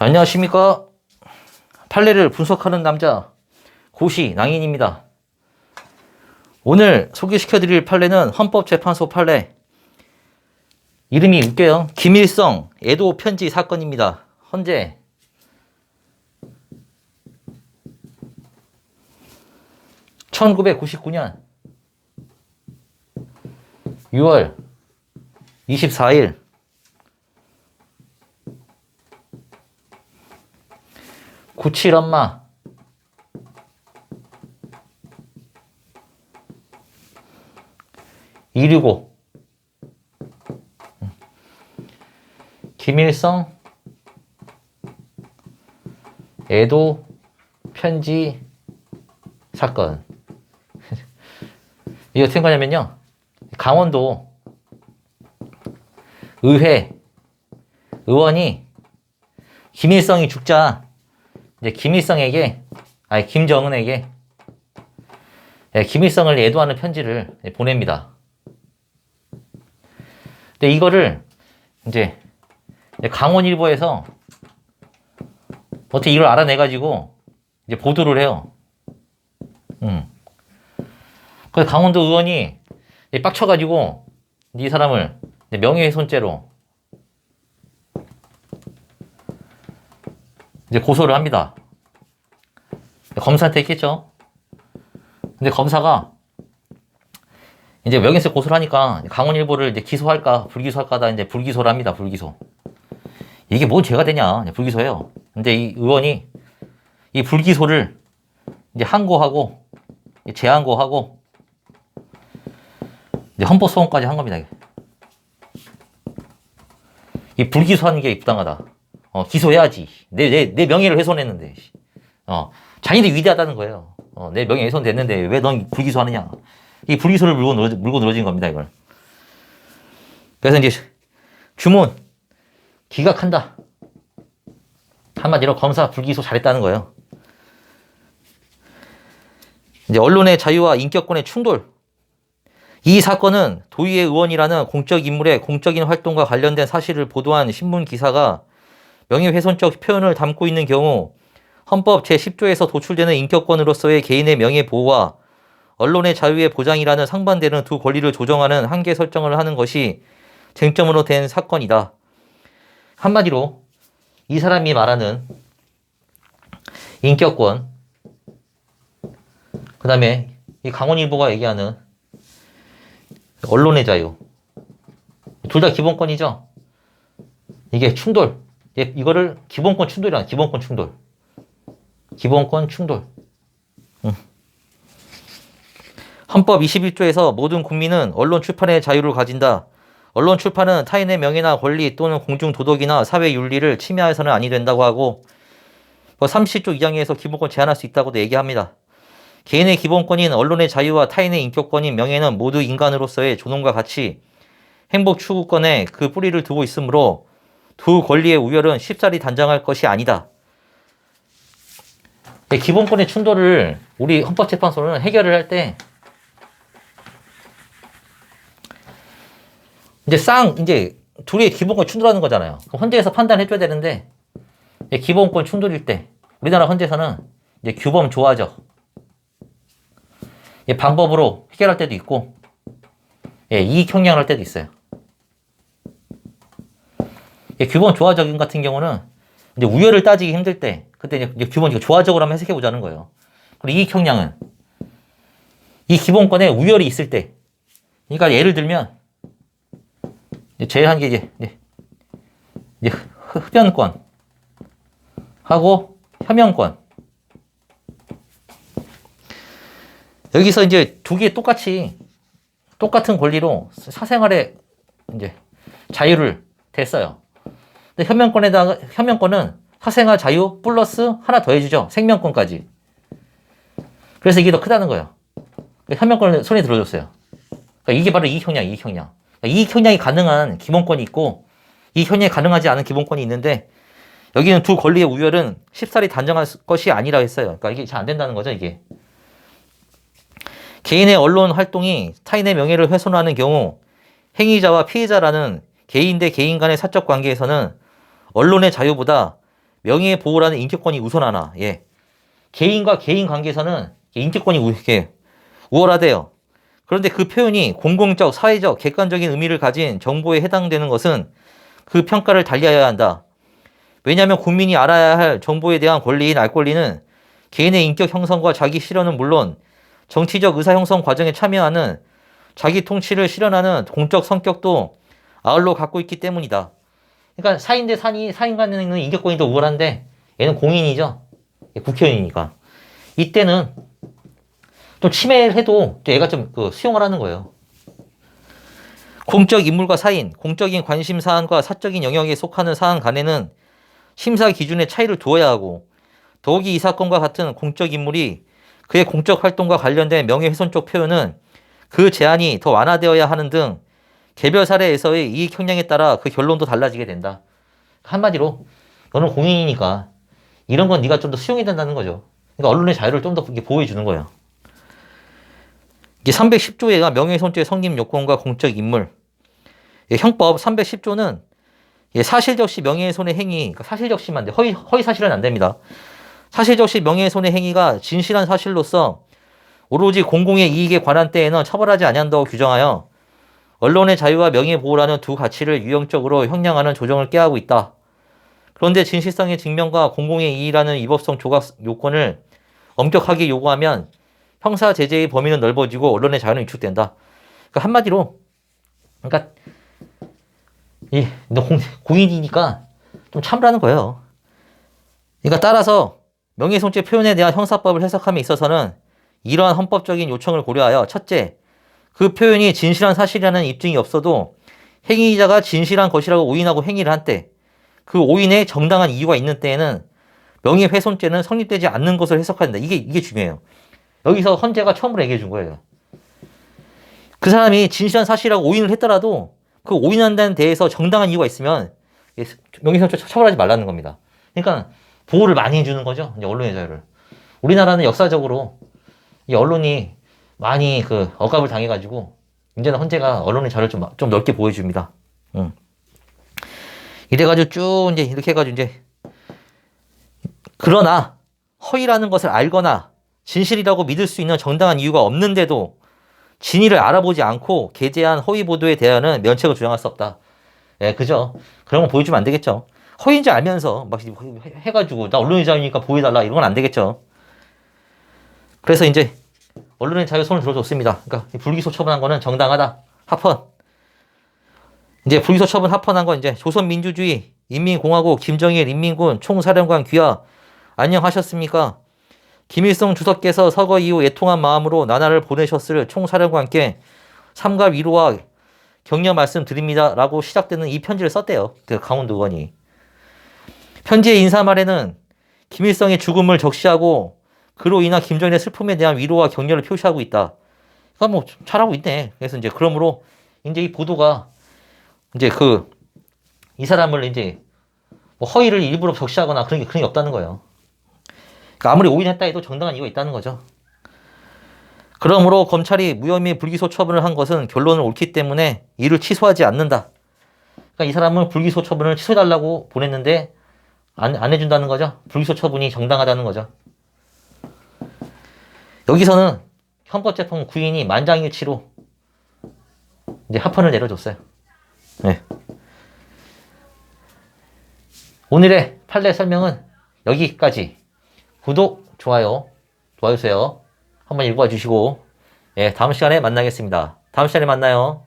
안녕하십니까. 판례를 분석하는 남자 고시 낭인입니다. 오늘 소개시켜드릴 판례는 헌법재판소 판례. 이름이 웃겨요. 김일성 애도 편지 사건입니다. 헌재 1999년 6월 24일 구칠 엄마 이르고 김일성 애도 편지 사건. 이게 어떻게 된 거냐면요, 강원도 의회 의원이 김일성이 죽자 이제 김일성에게, 아니 김정은에게 김일성을 애도하는 편지를 보냅니다. 근데 이거를 이제 강원일보에서 어떻게 이걸 알아내가지고 이제 보도를 해요. 그래서 강원도 의원이 빡쳐가지고 이 사람을 명예훼손죄로 이제 고소를 합니다. 검사한테 했겠죠. 근데 검사가 이제 명예훼손 고소를 하니까 강원일보를 이제 기소할까 불기소할까 하다 이제 불기소를 합니다. 불기소. 이게 뭔 죄가 되냐? 불기소해요. 근데 이 의원이 이 불기소를 이제 항고하고 재항고하고 이제 헌법소원까지 한 겁니다. 이 불기소하는 게 부당하다. 기소해야지. 내 명예를 훼손했는데. 자기들이 위대하다는 거예요. 내 명예 훼손됐는데 왜 넌 불기소하느냐. 이 불기소를 물고 늘어진 겁니다, 이걸. 그래서 이제 주문 기각한다. 한마디로 검사 불기소 잘했다는 거예요. 이제 언론의 자유와 인격권의 충돌. 이 사건은 도의회 의원이라는 공적 인물의 공적인 활동과 관련된 사실을 보도한 신문 기사가 명예훼손적 표현을 담고 있는 경우 헌법 제10조에서 도출되는 인격권으로서의 개인의 명예 보호와 언론의 자유의 보장이라는 상반되는 두 권리를 조정하는 한계 설정을 하는 것이 쟁점으로 된 사건이다. 한마디로 이 사람이 말하는 인격권, 그 다음에 이 강원일보가 얘기하는 언론의 자유, 둘 다 기본권이죠. 이게 충돌, 이거를 기본권 충돌이라, 기본권 충돌. 기본권 충돌. 헌법 21조에서 모든 국민은 언론 출판의 자유를 가진다. 언론 출판은 타인의 명예나 권리 또는 공중 도덕이나 사회 윤리를 침해해서는 아니 된다고 하고 30조 2항에서 기본권 제한할 수 있다고도 얘기합니다. 개인의 기본권인 언론의 자유와 타인의 인격권인 명예는 모두 인간으로서의 존엄과 가치, 행복 추구권에 그 뿌리를 두고 있으므로 두 권리의 우열은 쉽사리 단정할 것이 아니다. 기본권의 충돌을 우리 헌법재판소는 해결을 할 때 이제 둘이 기본권 충돌하는 거잖아요. 그럼 헌재에서 판단해줘야 되는데 기본권 충돌일 때 우리나라 헌재에서는 이제 규범 조화적 방법으로 해결할 때도 있고 이익 형량을 할 때도 있어요. 규범 조화적인 같은 경우는 이제 우열을 따지기 힘들 때 그때 이제 규범 조화적으로 한번 해석해 보자는 거예요. 그리고 이익 형량은 이 기본권에 우열이 있을 때, 그러니까 예를 들면 제일 한 게 이제 흡연권 하고 혐연권. 여기서 이제 두 개 똑같은 권리로 사생활의 이제 자유를 댔어요. 근데 혐연권은 사생활 자유 플러스 하나 더 해주죠. 생명권까지. 그래서 이게 더 크다는 거예요. 혐연권을 손에 들어줬어요. 그러니까 이게 바로 이익형량. 그러니까 이익형량이 가능한 기본권이 있고 이익형량이 가능하지 않은 기본권이 있는데 여기는 두 권리의 우열은 쉽사리 단정할 것이 아니라 했어요. 그러니까 이게 잘 안 된다는 거죠, 이게. 개인의 언론 활동이 타인의 명예를 훼손하는 경우 행위자와 피해자라는 개인 대 개인 간의 사적 관계에서는 언론의 자유보다 명예보호라는 인격권이 우선하나. 예. 개인과 개인 관계에서는 인격권이 이렇게 우월하대요. 그런데 그 표현이 공공적, 사회적, 객관적인 의미를 가진 정보에 해당되는 것은 그 평가를 달리하여야 한다. 왜냐하면 국민이 알아야 할 정보에 대한 권리인 알 권리는 개인의 인격 형성과 자기 실현은 물론 정치적 의사 형성 과정에 참여하는 자기 통치를 실현하는 공적 성격도 아울러 갖고 있기 때문이다. 그러니까 사인 대 사인 간에는 인격권이 더 우월한데 얘는 공인이죠. 국회의원이니까. 이때는 좀 침해를 해도 얘가 좀 수용을 하는 거예요. 공적 인물과 사인, 공적인 관심 사안과 사적인 영역에 속하는 사안 간에는 심사 기준의 차이를 두어야 하고 더욱이 이 사건과 같은 공적 인물이 그의 공적 활동과 관련된 명예훼손적 표현은 그 제한이 더 완화되어야 하는 등 개별 사례에서의 이익 형량에 따라 그 결론도 달라지게 된다. 한마디로 너는 공인이니까 이런 건 네가 좀 더 수용이 된다는 거죠. 그러니까 언론의 자유를 좀 더 보호해 주는 거예요. 이게 310조가 명예훼손죄 성립 요건과 공적 인물. 형법 310조는 사실적시 명예훼손의 행위, 그러니까 사실적시만 돼. 허위 사실은 안 됩니다. 사실적시 명예훼손의 행위가 진실한 사실로서 오로지 공공의 이익에 관한 때에는 처벌하지 아니한다고 규정하여 언론의 자유와 명예보호라는 두 가치를 유형적으로 형량하는 조정을 꾀하고 있다. 그런데 진실성의 증명과 공공의 이익이라는 위법성 조각 요건을 엄격하게 요구하면 형사 제재의 범위는 넓어지고 언론의 자유는 위축된다. 그러니까 한마디로, 그러니까 너 공인이니까 좀 참으라는 거예요. 그러니까 따라서 명예훼손죄 표현에 대한 형사법을 해석함에 있어서는 이러한 헌법적인 요청을 고려하여 첫째, 그 표현이 진실한 사실이라는 입증이 없어도 행위자가 진실한 것이라고 오인하고 행위를 한 때, 그 오인에 정당한 이유가 있는 때에는 명예훼손죄는 성립되지 않는 것을 해석한다. 이게 중요해요. 여기서 헌재가 처음으로 얘기해 준 거예요. 그 사람이 진실한 사실이라고 오인을 했더라도 그 오인한 데에 대해서 정당한 이유가 있으면 명예훼손죄 처벌하지 말라는 겁니다. 그러니까 보호를 많이 해주는 거죠. 이제 언론의 자유를. 우리나라는 역사적으로 이 언론이 많이 억압을 당해가지고 이제는 헌재가 언론의 자유를 좀 넓게 보여줍니다. 이래가지고 쭉 이제 이렇게 해가지고 이제 그러나 허위라는 것을 알거나 진실이라고 믿을 수 있는 정당한 이유가 없는데도 진위를 알아보지 않고 게재한 허위 보도에 대하여는 면책을 주장할 수 없다. 예, 그죠? 그런 거 보여주면 안 되겠죠. 허위인지 알면서 막 해가지고 나 언론의 자유니까 보여달라 이런 건 안 되겠죠. 그래서 이제 언론의 자유 손을 들어줬습니다. 그러니까 불기소 처분한 거는 정당하다. 합헌. 이제 불기소 처분 합헌한 건 이제 조선민주주의 인민공화국 김정일 인민군 총사령관 귀하 안녕하셨습니까? 김일성 주석께서 서거 이후 애통한 마음으로 나날을 보내셨을 총사령관께 삼가 위로와 격려 말씀드립니다. 라고 시작되는 이 편지를 썼대요. 그 강원도 의원이. 편지의 인사말에는 김일성의 죽음을 적시하고 그로 인한 김정일의 슬픔에 대한 위로와 격려를 표시하고 있다. 그러니까 뭐 잘하고 있네. 그래서 이제 그러므로 이제 이 보도가 이제 이 사람을 이제 뭐 허위를 일부러 적시하거나 그런 게 없다는 거예요. 그러니까 아무리 오인했다 해도 정당한 이유가 있다는 거죠. 그러므로 검찰이 무혐의 불기소 처분을 한 것은 결론은 옳기 때문에 이를 취소하지 않는다. 그러니까 이 사람은 불기소 처분을 취소해달라고 보냈는데 안 해준다는 거죠. 불기소 처분이 정당하다는 거죠. 여기서는 헌법재판관 구인이 만장일치로 이제 합헌을 내려줬어요. 네. 오늘의 판례 설명은 여기까지. 구독, 좋아요 도와주세요. 한번 읽어봐 주시고, 다음 시간에 만나겠습니다. 다음 시간에 만나요.